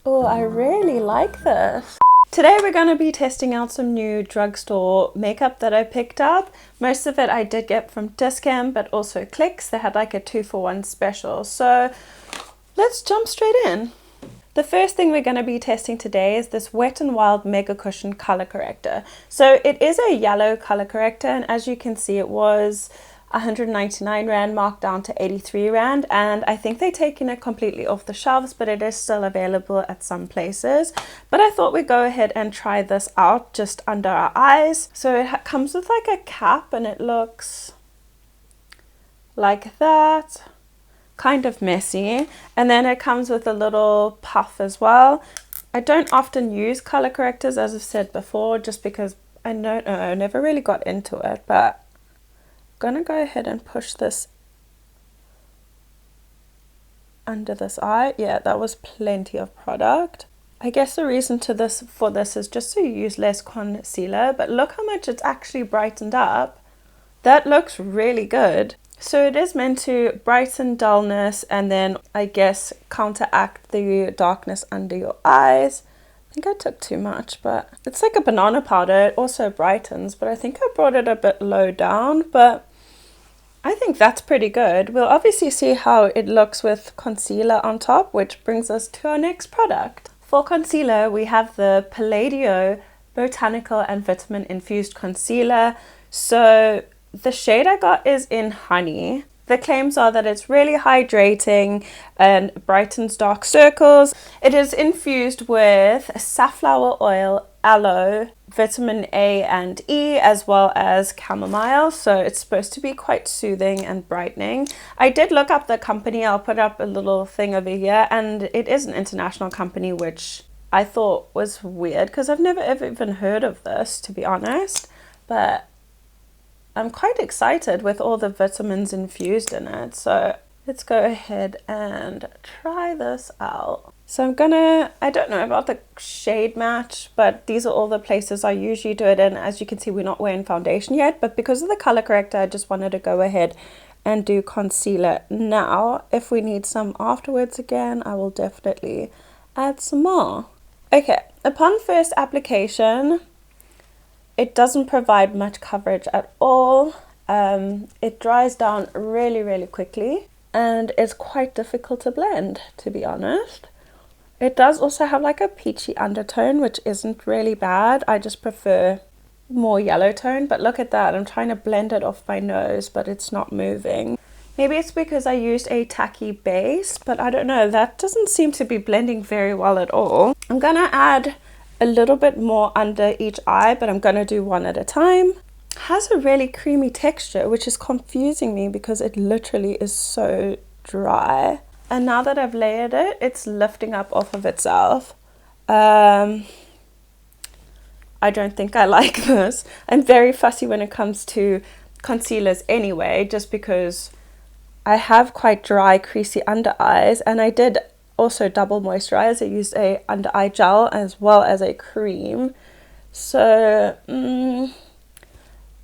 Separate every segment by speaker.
Speaker 1: Oh, I really like this. Today we're going to be testing out some new drugstore makeup that I picked up. Most of it I did get from Dischem, but also Clicks. They had like a 2-for-1 special. So let's jump straight in. The first thing we're going to be testing today is this Wet n Wild Mega Cushion color corrector. So it is a yellow color corrector, and as you can see, it was 199 Rand marked down to 83 Rand, and I think they're taking it completely off the shelves, but it is still available at some places. But I thought we'd go ahead and try this out just under our eyes. So it comes with like a cap, and it looks like that. Kind of messy, and then it comes with a little puff as well. I don't often use color correctors, as I've said before, just because I don't know, I never really got into it, but I'm gonna go ahead and push this under this eye. Yeah, that was plenty of product. I guess the reason for this is just so you use less concealer, but look how much it's actually brightened up. That looks really good. So it is meant to brighten dullness and then I guess counteract the darkness under your eyes. I think I took too much, but it's like a banana powder. It also brightens, but I think I brought it a bit low down, but I think that's pretty good. We'll obviously see how it looks with concealer on top, which brings us to our next product. For concealer, we have the Palladio Botanical and Vitamin Infused Concealer. So the shade I got is in Honey. The claims are that it's really hydrating and brightens dark circles. It is infused with safflower oil, aloe, vitamin A and E, as well as chamomile. So it's supposed to be quite soothing and brightening. I did look up the company. I'll put up a little thing over here, and it is an international company, which I thought was weird because I've never ever even heard of this, to be honest. But I'm quite excited with all the vitamins infused in it. So let's go ahead and try this out. So I don't know about the shade match, but these are all the places I usually do it in. As you can see, we're not wearing foundation yet, but because of the color corrector, I just wanted to go ahead and do concealer now. If we need some afterwards again, I will definitely add some more. Okay, upon first application, it doesn't provide much coverage at all. It dries down really, really quickly, and it's quite difficult to blend, to be honest. It does also have like a peachy undertone, which isn't really bad. I just prefer more yellow tone, but look at that. I'm trying to blend it off my nose, but it's not moving. Maybe it's because I used a tacky base, but I don't know. That doesn't seem to be blending very well at all. I'm gonna add a little bit more under each eye, but I'm gonna do one at a time. It has a really creamy texture, which is confusing me because it literally is so dry. And now that I've layered it, it's lifting up off of itself. I don't think I like this. I'm very fussy when it comes to concealers anyway, just because I have quite dry, creasy under eyes, and I did also double moisturize. I used a under eye gel as well as a cream. So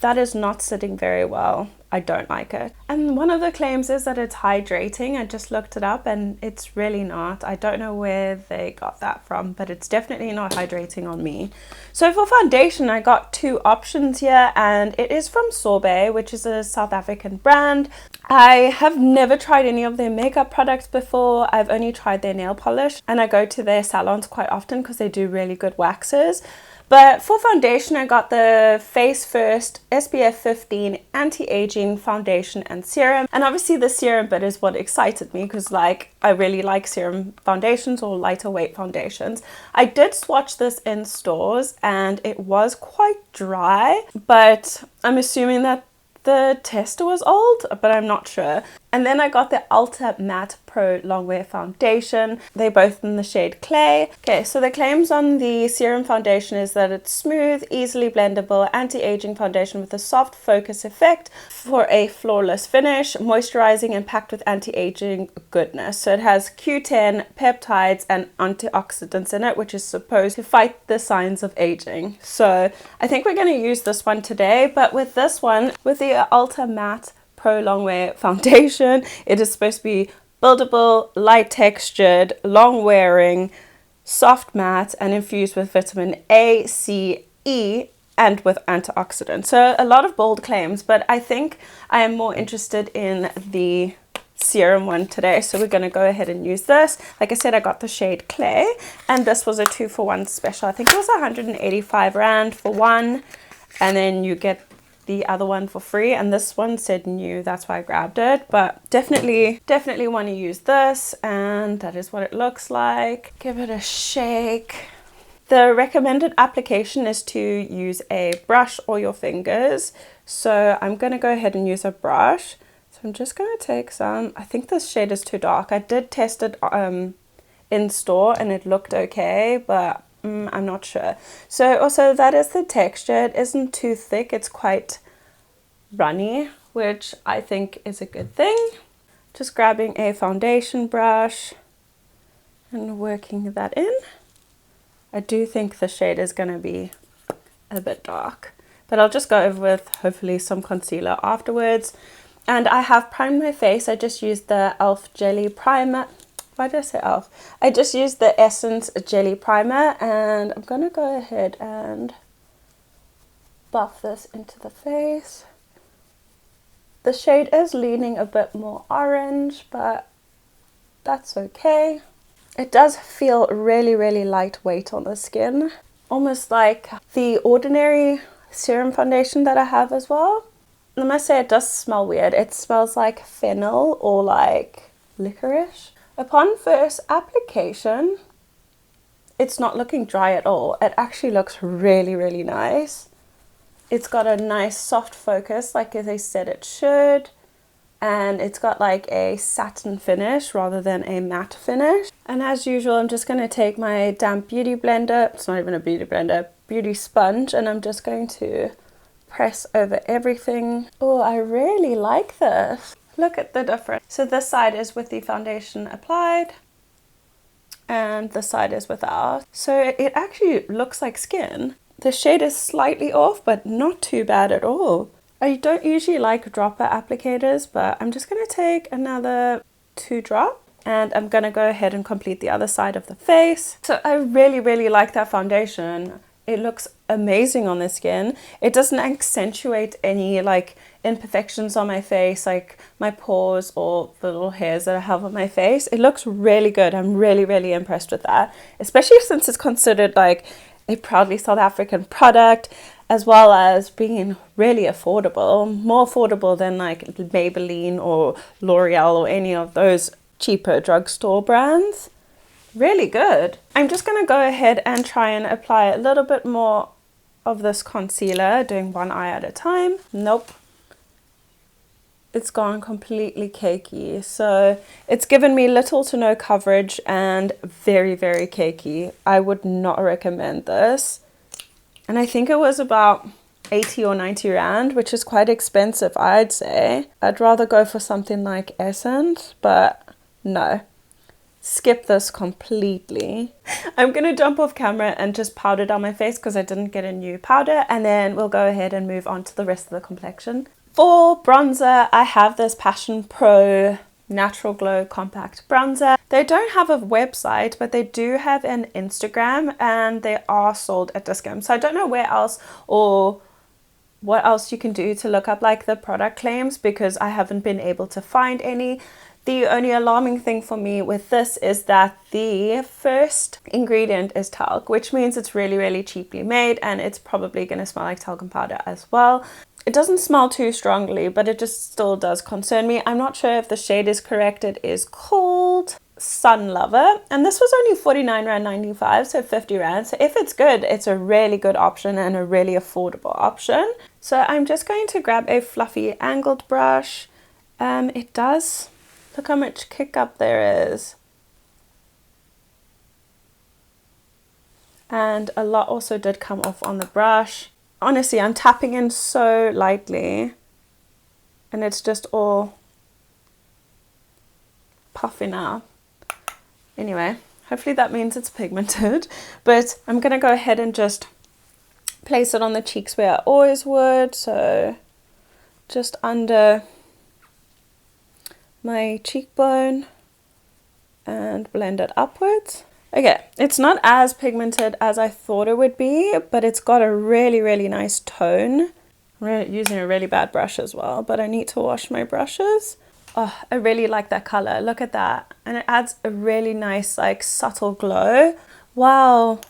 Speaker 1: that is not sitting very well. I don't like it. And one of the claims is that it's hydrating. I just looked it up and it's really not. I don't know where they got that from, but it's definitely not hydrating on me. So for foundation, I got two options here, and it is from Sorbet, which is a South African brand. I have never tried any of their makeup products before. I've only tried their nail polish, and I go to their salons quite often because they do really good waxes. But for foundation, I got the Face First SPF 15 Anti-Aging Foundation and Serum. And obviously the serum bit is what excited me because I really like serum foundations or lighter weight foundations. I did swatch this in stores and it was quite dry, but I'm assuming that the tester was old, but I'm not sure. And then I got the Ulta Matte Pro Longwear Foundation. They're both in the shade Clay. Okay, so the claims on the serum foundation is that it's smooth, easily blendable, anti-aging foundation with a soft focus effect for a flawless finish, moisturizing and packed with anti-aging goodness. So it has Q10, peptides, and antioxidants in it, which is supposed to fight the signs of aging. So I think we're going to use this one today, but with this one, with the Ulta Matte Pro Longwear Foundation, it is supposed to be buildable, light textured, long wearing, soft matte, and infused with vitamin A, C, E, and with antioxidants. So a lot of bold claims, but I think I am more interested in the serum one today, so we're going to go ahead and use this. Like I said, I got the shade Clay, and this was a 2-for-1 special. I think it was 185 Rand for one, and then you get the other one for free, and this one said new, that's why I grabbed it. But definitely want to use this, and that is what it looks like. Give it a shake. The recommended application is to use a brush or your fingers, so I'm going to go ahead and use a brush. So I'm just going to take some. I think this shade is too dark. I did test it in store and it looked okay, but I'm not sure. So also that is the texture. It isn't too thick. It's quite runny, which I think is a good thing. Just grabbing a foundation brush and working that in. I do think the shade is going to be a bit dark, but I'll just go over with hopefully some concealer afterwards. And I have primed my face. I just used the e.l.f. Jelly Primer. Why did I say e.l.f.? I just used the Essence Jelly Primer, and I'm going to go ahead and buff this into the face. The shade is leaning a bit more orange, but that's okay. It does feel really, really lightweight on the skin. Almost like the ordinary serum foundation that I have as well. I must say it does smell weird. It smells like fennel or like licorice. Upon first application, it's not looking dry at all. It actually looks really, really nice. It's got a nice soft focus like they said it should. And it's got like a satin finish rather than a matte finish. And as usual, I'm just going to take my damp beauty blender. It's not even a beauty blender, beauty sponge. And I'm just going to press over everything. Oh, I really like this. Look at the difference. So this side is with the foundation applied and the side is without. So it actually looks like skin. The shade is slightly off, but not too bad at all. I don't usually like dropper applicators, but I'm just going to take another 2 drops. And I'm going to go ahead and complete the other side of the face. So I really, really like that foundation. It looks amazing on the skin. It doesn't accentuate any like imperfections on my face, like my pores or the little hairs that I have on my face. It looks really good. I'm really, really impressed with that, especially since it's considered like a proudly South African product, as well as being really affordable, more affordable than like Maybelline or L'Oreal or any of those cheaper drugstore brands. Really good. I'm just going to go ahead and try and apply a little bit more of this concealer, doing one eye at a time. Nope. It's gone completely cakey. So it's given me little to no coverage and very, very cakey. I would not recommend this. And I think it was about 80 or 90 Rand, which is quite expensive, I'd say. I'd rather go for something like Essence, but no. Skip this completely. I'm going to jump off camera and just powder down my face because I didn't get a new powder, and then we'll go ahead and move on to the rest of the complexion. For bronzer, I have this Passion Pro Natural Glow Compact Bronzer. They don't have a website, but they do have an Instagram and they are sold at dischem. So I don't know where else or what else you can do to look up like the product claims, because I haven't been able to find any. The only alarming thing for me with this is that the first ingredient is talc, which means it's really, really cheaply made, and it's probably going to smell like talcum powder as well. It doesn't smell too strongly, but it just still does concern me. I'm not sure if the shade is correct. It is called Sun Lover, and this was only 49.95 Rand, so 50 Rand. So if it's good, it's a really good option and a really affordable option. So I'm just going to grab a fluffy angled brush. It does... Look how much kick up there is. And a lot also did come off on the brush. Honestly, I'm tapping in so lightly and it's just all puffing up. Anyway, hopefully that means it's pigmented. But I'm going to go ahead and just place it on the cheeks where I always would. So just under my cheekbone and blend it upwards. Okay, it's not as pigmented as I thought it would be, but it's got a really, really nice tone. I'm using a really bad brush as well, but I need to wash my brushes. Oh, I really like that color. Look at that. And it adds a really nice, like, subtle glow. Wow.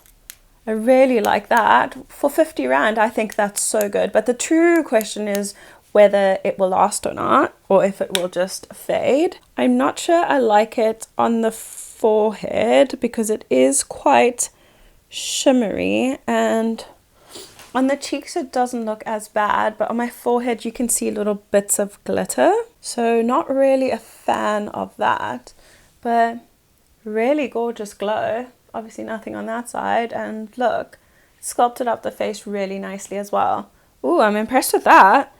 Speaker 1: I really like that. For 50 Rand, I think that's so good. But the true question is whether it will last or not, or if it will just fade. I'm not sure I like it on the forehead because it is quite shimmery, and on the cheeks it doesn't look as bad, but on my forehead you can see little bits of glitter. So not really a fan of that, but really gorgeous glow. Obviously nothing on that side, and look, sculpted up the face really nicely as well. Ooh, I'm impressed with that.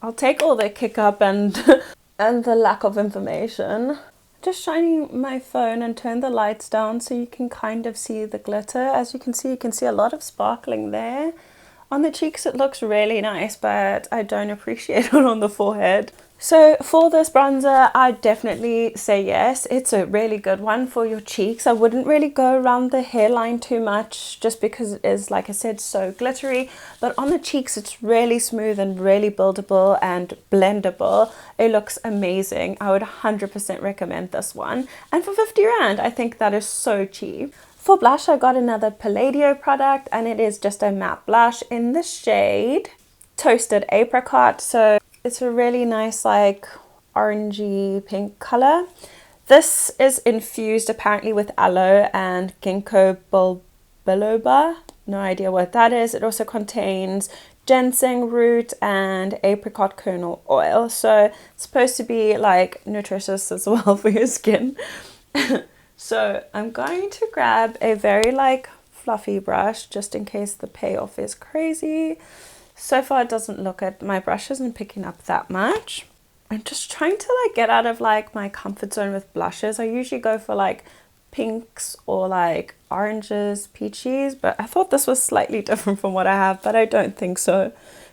Speaker 1: I'll take all the kick up and and the lack of information. Just shining my phone and turn the lights down so you can kind of see the glitter. As you can see a lot of sparkling there. On the cheeks it looks really nice, but I don't appreciate it on the forehead. So for this bronzer, I'd definitely say yes. It's a really good one for your cheeks. I wouldn't really go around the hairline too much just because it is, like I said, so glittery. But on the cheeks, it's really smooth and really buildable and blendable. It looks amazing. I would 100% recommend this one. And for 50 Rand, I think that is so cheap. For blush, I got another Palladio product, and it is just a matte blush in the shade Toasted Apricot. So it's a really nice, like, orangey pink color. This is infused apparently with aloe and ginkgo biloba. No idea what that is. It also contains ginseng root and apricot kernel oil. So it's supposed to be like nutritious as well for your skin. So I'm going to grab a very like fluffy brush just in case the payoff is crazy. So far it doesn't look at my brush isn't picking up that much. I'm just trying to like get out of like my comfort zone with blushes. I usually go for like pinks or like oranges, peaches, but I thought this was slightly different from what I have, but I don't think so.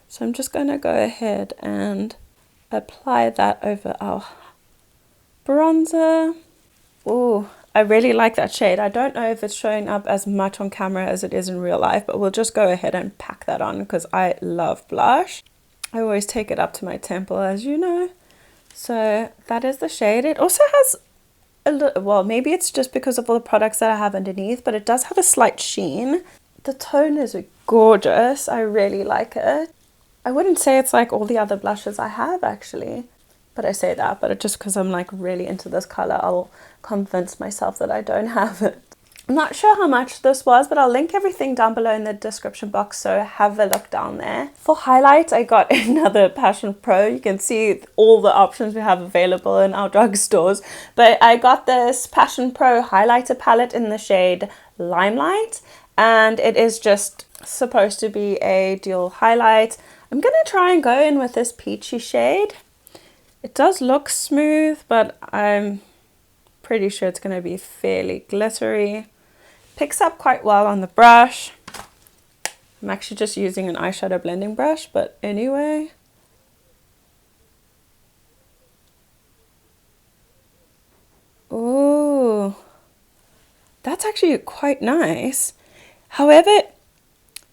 Speaker 1: So I'm just going to go ahead and apply that over our bronzer. Ooh, I really like that shade. I don't know if it's showing up as much on camera as it is in real life, but we'll just go ahead and pack that on because I love blush. I always take it up to my temple, as you know. So that is the shade. It also has a little, well, maybe it's just because of all the products that I have underneath, but it does have a slight sheen. The tone is gorgeous. I really like it. I wouldn't say it's like all the other blushes I have actually. But I say that, but just because I'm like really into this color, I'll convince myself that I don't have it. I'm not sure how much this was, but I'll link everything down below in the description box, so have a look down there. For highlights, I got another Passion Pro. You can see all the options we have available in our drugstores, but I got this Passion Pro highlighter palette in the shade Limelight, and it is just supposed to be a dual highlight. I'm gonna try and go in with this peachy shade. It does look smooth, but I'm pretty sure it's going to be fairly glittery. Picks up quite well on the brush. I'm actually just using an eyeshadow blending brush, but anyway. Ooh, that's actually quite nice. However,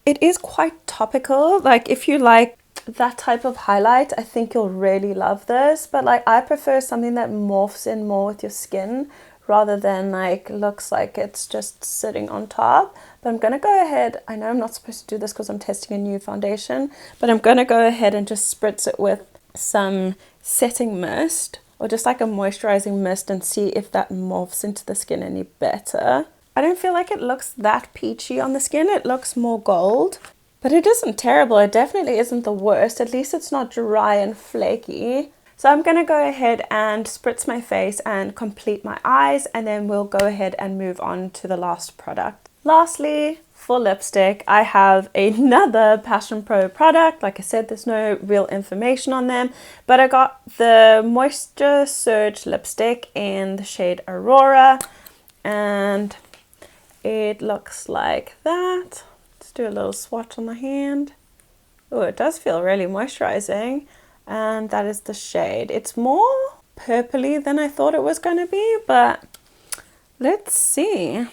Speaker 1: it is quite topical. Like if you like that type of highlight, I think you'll really love this, but like I prefer something that morphs in more with your skin rather than like looks like it's just sitting on top. But I'm gonna go ahead, I know I'm not supposed to do this because I'm testing a new foundation, but I'm gonna go ahead and just spritz it with some setting mist or just like a moisturizing mist and see if that morphs into the skin any better. I don't feel like it looks that peachy on the skin. It looks more gold. But it isn't terrible. It definitely isn't the worst. At least it's not dry and flaky. So I'm going to go ahead and spritz my face and complete my eyes, and then we'll go ahead and move on to the last product. Lastly, for lipstick, I have another Passion Pro product. Like I said, there's no real information on them, but I got the Moisture Surge lipstick in the shade Aurora, and it looks like that. Do a little swatch on the hand. Oh, it does feel really moisturizing, and that is the shade. It's more purpley than I thought it was going to be, but Let's see.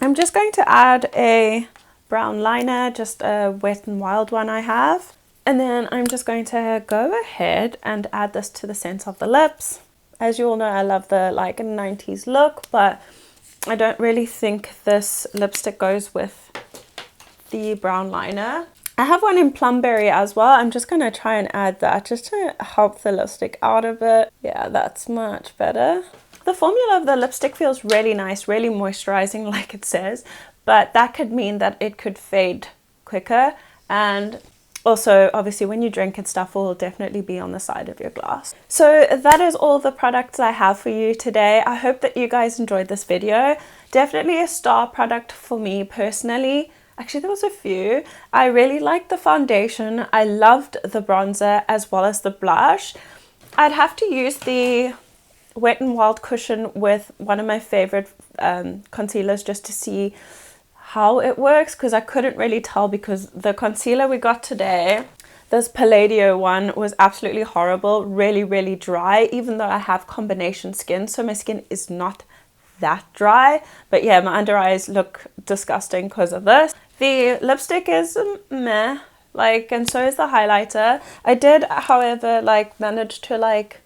Speaker 1: I'm just going to add a brown liner, just a Wet n Wild one I have. And then I'm just going to go ahead and add this to the center of the lips. As you all know, I love the like 90s look, but I don't really think this lipstick goes with the brown liner. I have one in Plumberry as well. I'm just going to try and add that just to help the lipstick out a bit. Yeah, that's much better. The formula of the lipstick feels really nice, really moisturizing like it says, but that could mean that it could fade quicker, and also obviously when you drink it, stuff will definitely be on the side of your glass. So that is all the products I have for you today. I hope that you guys enjoyed this video. Definitely a star product for me personally. Actually, there was a few. I really liked the foundation. I loved the bronzer as well as the blush. I'd have to use the Wet n Wild cushion with one of my favorite concealers just to see how it works, because I couldn't really tell, because the concealer we got today, this Palladio one, was absolutely horrible, really dry, even though I have combination skin, so my skin is not that dry. But yeah, my under eyes look disgusting because of this. The lipstick is meh, like, and so is the highlighter. I did, however, like manage to like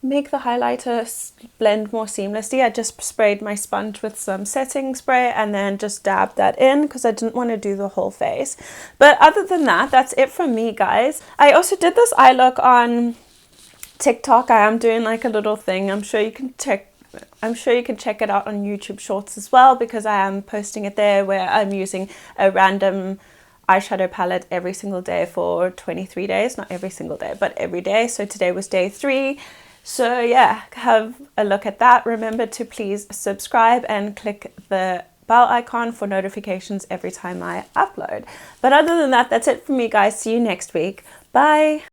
Speaker 1: make the highlighter blend more seamlessly. I just sprayed my sponge with some setting spray and then just dabbed that in because I didn't want to do the whole face. But other than that, that's it from me, guys. I also did this eye look on TikTok. I am doing like a little thing. I'm sure you can check it out on YouTube Shorts as well, because I am posting it there, where I'm using a random eyeshadow palette every single day for 23 days. Not every single day, but every day. So today was day 3. So yeah, have a look at that. Remember to please subscribe and click the bell icon for notifications every time I upload. But other than that, that's it for me, guys. See you next week. Bye.